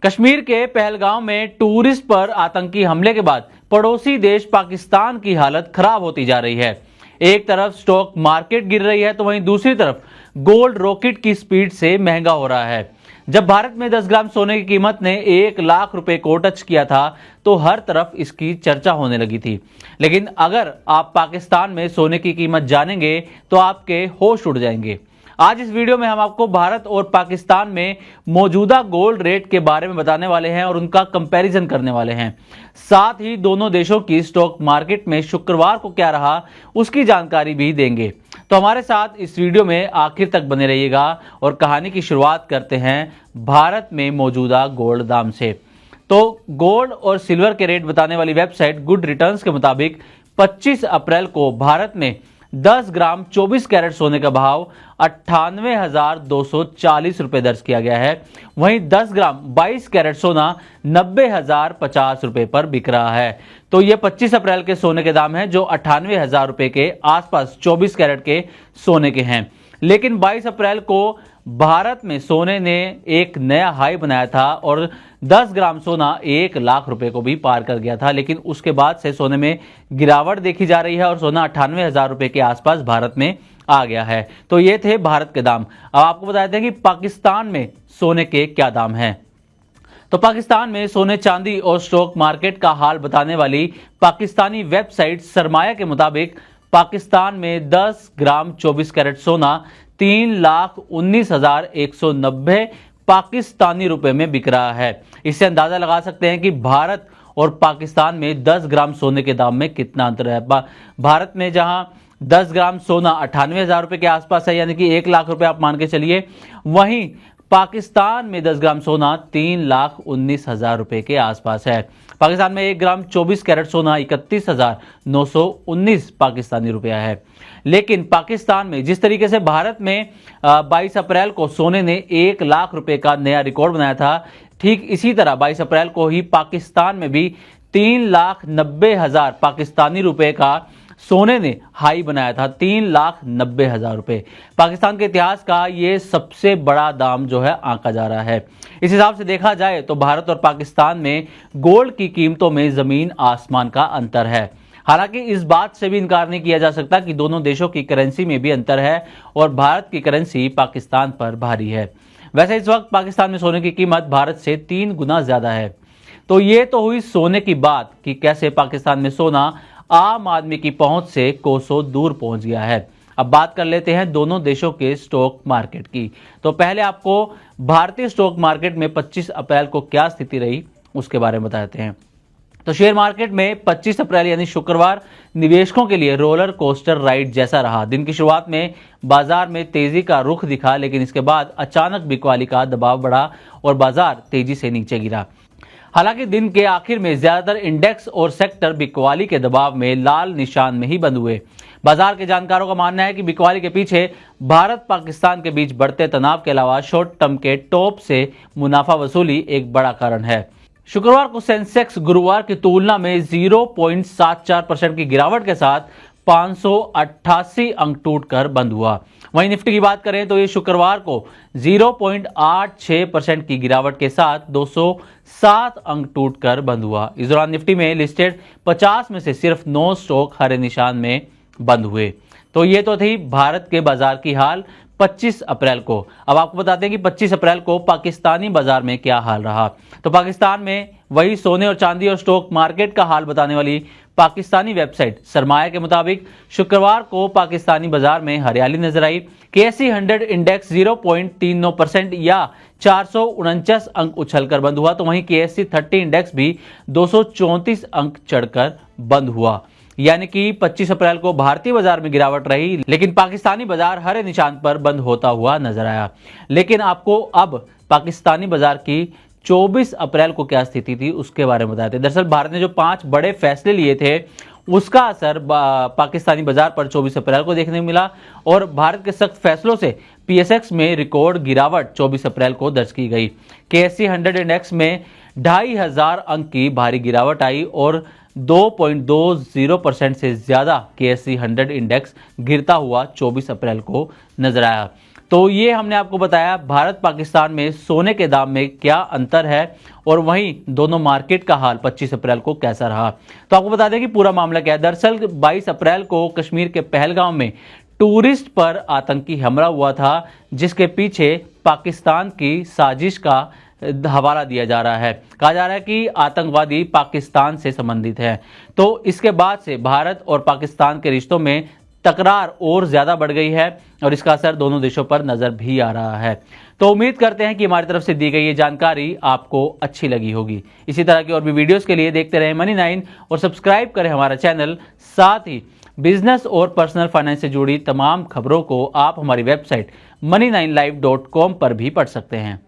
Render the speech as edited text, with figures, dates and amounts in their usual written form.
कश्मीर के पहलगाम में टूरिस्ट पर आतंकी हमले के बाद पड़ोसी देश पाकिस्तान की हालत खराब होती जा रही है। एक तरफ स्टॉक मार्केट गिर रही है तो वहीं दूसरी तरफ गोल्ड रॉकेट की स्पीड से महंगा हो रहा है। जब भारत में 10 ग्राम सोने की कीमत ने 1 लाख रुपए को टच किया था तो हर तरफ इसकी चर्चा होने लगी थी। लेकिन अगर आप पाकिस्तान में सोने की कीमत जानेंगे तो आपके होश उड़ जाएंगे। आज इस वीडियो में हम आपको भारत और पाकिस्तान में मौजूदा गोल्ड रेट के बारे में बताने वाले हैं और उनका कंपैरिजन करने वाले हैं। साथ ही दोनों देशों की स्टॉक मार्केट में शुक्रवार को क्या रहा उसकी जानकारी भी देंगे। तो हमारे साथ इस वीडियो में आखिर तक बने रहिएगा और कहानी की शुरुआत करते हैं भारत में मौजूदा गोल्ड दाम से। तो गोल्ड और सिल्वर के रेट बताने वाली वेबसाइट गुड रिटर्न्स के मुताबिक 25 अप्रैल को भारत में 10 ग्राम 24 कैरेट सोने का भाव 98,240 रुपए दर्ज किया गया है। वहीं 10 ग्राम 22 कैरेट सोना 90,050 रुपए पर बिक रहा है। तो ये 25 अप्रैल के सोने के दाम हैं जो 98,000 रुपए के आसपास 24 कैरेट के सोने के हैं। लेकिन 22 अप्रैल को भारत में सोने ने एक नया हाई बनाया था और 10 ग्राम सोना 1 लाख रुपए को भी पार कर गया था। लेकिन उसके बाद से सोने में गिरावट देखी जा रही है और सोना 98,000 रुपए के आसपास भारत में आ गया है। तो ये थे भारत के दाम। अब आपको बता दें कि पाकिस्तान में सोने के क्या दाम हैं। तो पाकिस्तान में सोने चांदी और स्टॉक मार्केट का हाल बताने वाली पाकिस्तानी वेबसाइट सरमाया के मुताबिक पाकिस्तान में 10 ग्राम 24 कैरेट सोना 3,19,190 पाकिस्तानी रुपए में बिक रहा है। इससे अंदाजा लगा सकते हैं कि भारत और पाकिस्तान में 10 ग्राम सोने के दाम में कितना अंतर है। भारत में जहां 10 ग्राम सोना 98,000 रुपए के आसपास है, यानी कि 1 लाख रुपए आप मान के चलिए, वहीं पाकिस्तान में 10 ग्राम सोना 3,19,000 रुपए के आसपास है। पाकिस्तान में 1 ग्राम 24 कैरेट सोना 31,919 पाकिस्तानी रुपया है। लेकिन पाकिस्तान में जिस तरीके से भारत में 22 अप्रैल को सोने ने 1 लाख रुपए का नया रिकॉर्ड बनाया था, ठीक इसी तरह 22 अप्रैल को ही पाकिस्तान में भी 3,90,000 पाकिस्तानी रुपए का सोने ने हाई बनाया था। 3,90,000 रुपए पाकिस्तान के इतिहास का ये सबसे बड़ा दाम जो है आंका जा रहा है। इस हिसाब से देखा जाए तो भारत और पाकिस्तान में गोल्ड की कीमतों में जमीन आसमान का अंतर है। हालांकि इस बात से भी इनकार नहीं किया जा सकता कि दोनों देशों की करेंसी में भी अंतर है और भारत की करेंसी पाकिस्तान पर भारी है। वैसे इस वक्त पाकिस्तान में सोने की कीमत भारत से 3 गुना ज्यादा है। तो ये तो हुई सोने की बात कि कैसे पाकिस्तान में सोना आम आदमी की पहुंच से कोसों दूर पहुंच गया है। अब बात कर लेते हैं दोनों देशों के स्टॉक मार्केट की। तो पहले आपको भारतीय स्टॉक मार्केट में 25 अप्रैल को क्या स्थिति रही उसके बारे में बताते हैं। तो शेयर मार्केट में 25 अप्रैल यानी शुक्रवार निवेशकों के लिए रोलर कोस्टर राइड जैसा रहा। दिन की शुरुआत में बाजार में तेजी का रुख दिखा, लेकिन इसके बाद अचानक बिकवाली का दबाव बढ़ा और बाजार तेजी से नीचे गिरा। हालांकि दिन के आखिर में ज्यादातर इंडेक्स और सेक्टर बिकवाली के दबाव में लाल निशान में ही बंद हुए। बाजार के जानकारों का मानना है कि बिकवाली के पीछे भारत पाकिस्तान के बीच बढ़ते तनाव के अलावा शॉर्ट टर्म के टॉप से मुनाफा वसूली एक बड़ा कारण है। शुक्रवार को सेंसेक्स गुरुवार की तुलना में 0.74% की गिरावट के साथ 588 अंक टूटकर बंद हुआ। वहीं निफ्टी की बात करें तो ये शुक्रवार को 0.86% की गिरावट के साथ 207 अंक टूटकर बंद हुआ। इस दौरान निफ्टी में लिस्टेड 50 में से सिर्फ 9 स्टॉक हरे निशान में बंद हुए। तो ये तो थी भारत के बाजार की हाल 25 अप्रैल को। अब आपको बताते हैं कि 25 अप्रैल को पाकिस्तानी बाजार में क्या हाल रहा। तो पाकिस्तान में वही सोने और चांदी और स्टॉक मार्केट का हाल बताने वाली पाकिस्तानी वेबसाइट सरमाया के मुताबिक शुक्रवार को पाकिस्तानी बाजार में हरियाली नजर आई। KSE 100 इंडेक्स 0.39% या 449 अंक उछलकर बंद हुआ। तो वहीं KSE 30 इंडेक्स भी 234 अंक चढ़कर बंद हुआ। यानी कि 25 अप्रैल को भारतीय बाजार में गिरावट रही, लेकिन पाकिस्तानी बाजार हरे निशान पर बंद होता हुआ नजर आया। लेकिन आपको अब पाकिस्तानी बाजार की 24 अप्रैल को क्या स्थिति थी उसके बारे में बताते हैं। दरअसल भारत ने जो 5 बड़े फैसले लिए थे उसका असर पाकिस्तानी बाजार पर 24 अप्रैल को देखने को मिला और भारत के सख्त फैसलों से PSX में रिकॉर्ड गिरावट 24 अप्रैल को दर्ज की गई। KSE 100 इंडेक्स में 2,500 अंक की भारी गिरावट आई और 2.20% से ज़्यादा KSE 100 इंडेक्स गिरता हुआ 24 अप्रैल को नजर आया। तो ये हमने आपको बताया भारत पाकिस्तान में सोने के दाम में क्या अंतर है और वहीं दोनों मार्केट का हाल 25 अप्रैल को कैसा रहा। तो आपको बता दें कि पूरा मामला क्या है। दरअसल 22 अप्रैल को कश्मीर के पहलगाम में टूरिस्ट पर आतंकी हमला हुआ था, जिसके पीछे पाकिस्तान की साजिश का हवाला दिया जा रहा है। कहा जा रहा है कि आतंकवादी पाकिस्तान से संबंधित है। तो इसके बाद से भारत और पाकिस्तान के रिश्तों में तकरार और ज्यादा बढ़ गई है और इसका असर दोनों देशों पर नजर भी आ रहा है। तो उम्मीद करते हैं कि हमारी तरफ से दी गई ये जानकारी आपको अच्छी लगी होगी। इसी तरह की और भी वीडियोस के लिए देखते रहें मनी 9 और सब्सक्राइब करें हमारा चैनल। साथ ही बिजनेस और पर्सनल फाइनेंस से जुड़ी तमाम खबरों को आप हमारी वेबसाइट money9live.com पर भी पढ़ सकते हैं।